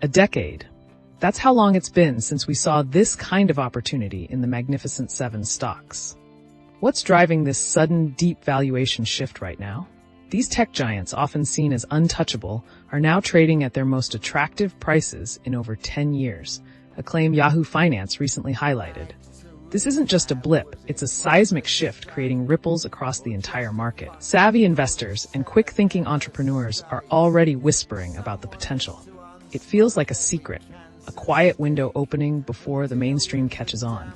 A decade. That's how long it's been since we saw this kind of opportunity in the Magnificent Seven stocks. What's driving this sudden, deep valuation shift right now? These tech giants, often seen as untouchable, are now trading at their most attractive prices in over 10 years, a claim Yahoo Finance recently highlighted. This isn't just a blip, it's a seismic shift creating ripples across the entire market. Savvy investors and quick-thinking entrepreneurs are already whispering about the potential. It feels like a secret, a quiet window opening before the mainstream catches on.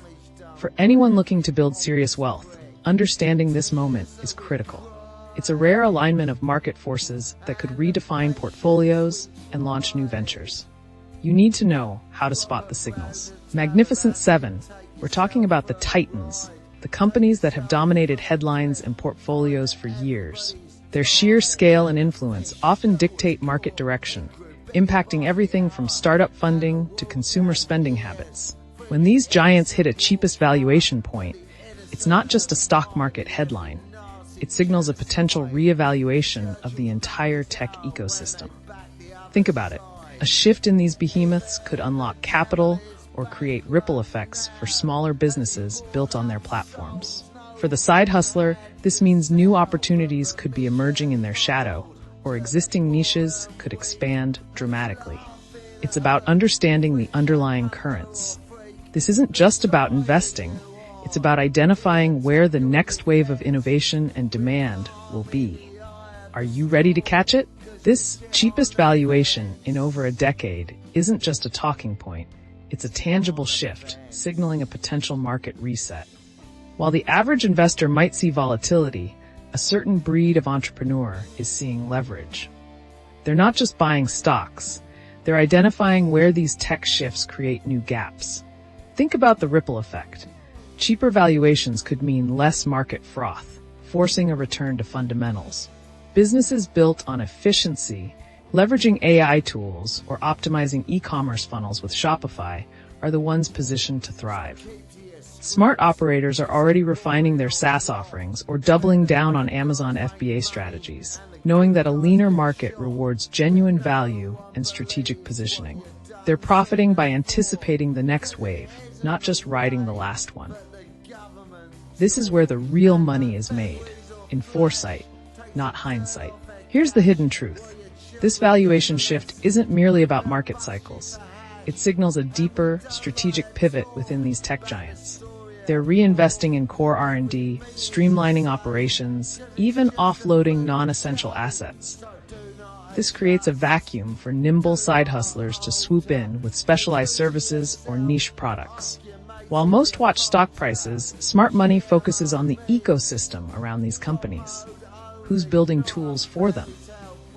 For anyone looking to build serious wealth, understanding this moment is critical. It's a rare alignment of market forces that could redefine portfolios and launch new ventures. You need to know how to spot the signals. Magnificent Seven. We're talking about the titans, the companies that have dominated headlines and portfolios for years. Their sheer scale and influence often dictate market direction, impacting everything from startup funding to consumer spending habits. When these giants hit a cheapest valuation point, it's not just a stock market headline. It signals a potential re-evaluation of the entire tech ecosystem. Think about it. A shift in these behemoths could unlock capital or create ripple effects for smaller businesses built on their platforms. For the side hustler, this means new opportunities could be emerging in their shadow, or existing niches could expand dramatically. It's about understanding the underlying currents. This isn't just about investing. It's about identifying where the next wave of innovation and demand will be. Are you ready to catch it? This cheapest valuation in over a decade isn't just a talking point. It's a tangible shift, signaling a potential market reset. While the average investor might see volatility, a certain breed of entrepreneur is seeing leverage. They're not just buying stocks, they're identifying where these tech shifts create new gaps. Think about the ripple effect. Cheaper valuations could mean less market froth, forcing a return to fundamentals. Businesses built on efficiency, leveraging AI tools, or optimizing e-commerce funnels with Shopify are the ones positioned to thrive. Smart operators are already refining their SaaS offerings or doubling down on Amazon FBA strategies, knowing that a leaner market rewards genuine value and strategic positioning. They're profiting by anticipating the next wave, not just riding the last one. This is where the real money is made, in foresight, not hindsight. Here's the hidden truth. This valuation shift isn't merely about market cycles. It signals a deeper, strategic pivot within these tech giants. They're reinvesting in core R&D, streamlining operations, even offloading non-essential assets. This creates a vacuum for nimble side hustlers to swoop in with specialized services or niche products. While most watch stock prices, smart money focuses on the ecosystem around these companies. Who's building tools for them?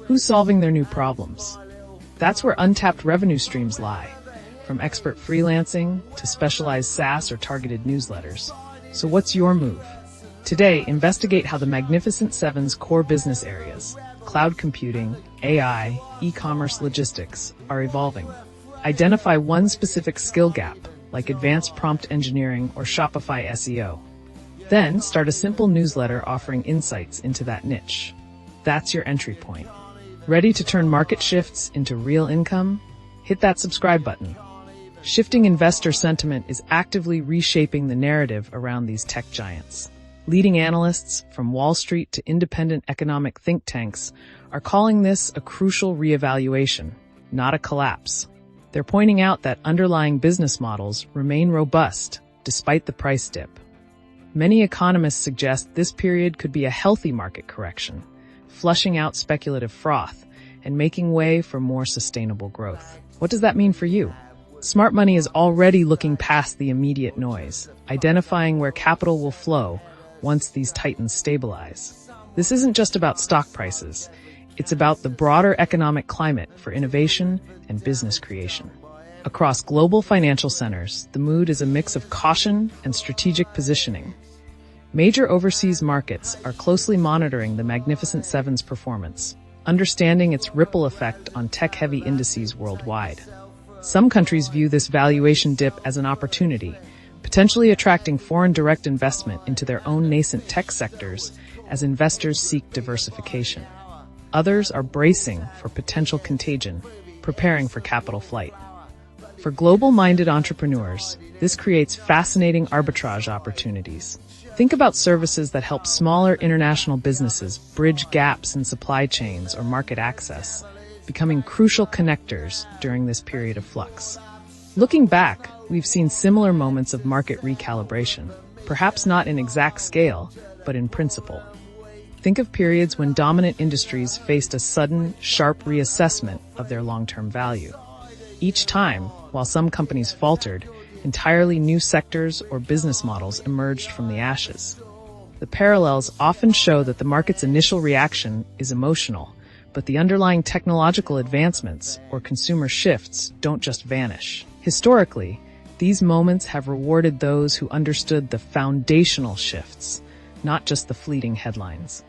Who's solving their new problems? That's where untapped revenue streams lie, from expert freelancing to specialized SaaS or targeted newsletters. So what's your move? Today, investigate how the Magnificent Seven's core business areas, cloud computing, AI, e-commerce logistics, are evolving. Identify one specific skill gap, like advanced prompt engineering or Shopify SEO. Then start a simple newsletter offering insights into that niche. That's your entry point. Ready to turn market shifts into real income? Hit that subscribe button. Shifting investor sentiment is actively reshaping the narrative around these tech giants. Leading analysts, from Wall Street to independent economic think tanks, are calling this a crucial reevaluation, not a collapse. They're pointing out that underlying business models remain robust despite the price dip. Many economists suggest this period could be a healthy market correction, flushing out speculative froth and making way for more sustainable growth. What does that mean for you? Smart money is already looking past the immediate noise, identifying where capital will flow once these titans stabilize. This isn't just about stock prices. It's about the broader economic climate for innovation and business creation. Across global financial centers, the mood is a mix of caution and strategic positioning. Major overseas markets are closely monitoring the Magnificent Seven's performance, understanding its ripple effect on tech-heavy indices worldwide. Some countries view this valuation dip as an opportunity, potentially attracting foreign direct investment into their own nascent tech sectors as investors seek diversification. Others are bracing for potential contagion, preparing for capital flight. For global-minded entrepreneurs, this creates fascinating arbitrage opportunities. Think about services that help smaller international businesses bridge gaps in supply chains or market access, becoming crucial connectors during this period of flux. Looking back, we've seen similar moments of market recalibration, perhaps not in exact scale, but in principle. Think of periods when dominant industries faced a sudden, sharp reassessment of their long-term value. Each time, while some companies faltered, entirely new sectors or business models emerged from the ashes. The parallels often show that the market's initial reaction is emotional, but the underlying technological advancements or consumer shifts don't just vanish. Historically, these moments have rewarded those who understood the foundational shifts, not just the fleeting headlines.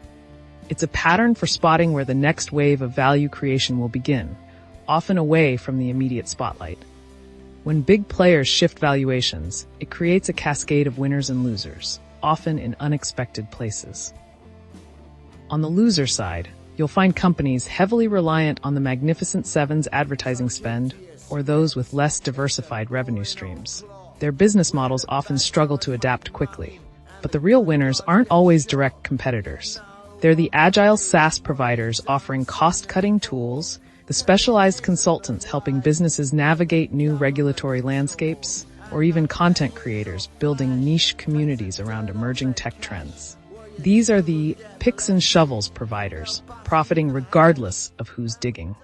It's a pattern for spotting where the next wave of value creation will begin, often away from the immediate spotlight. When big players shift valuations, it creates a cascade of winners and losers, often in unexpected places. On the loser side, you'll find companies heavily reliant on the Magnificent Seven's advertising spend or those with less diversified revenue streams. Their business models often struggle to adapt quickly. But the real winners aren't always direct competitors. They're the agile SaaS providers offering cost-cutting tools, the specialized consultants helping businesses navigate new regulatory landscapes, or even content creators building niche communities around emerging tech trends. These are the picks and shovels providers, profiting regardless of who's digging.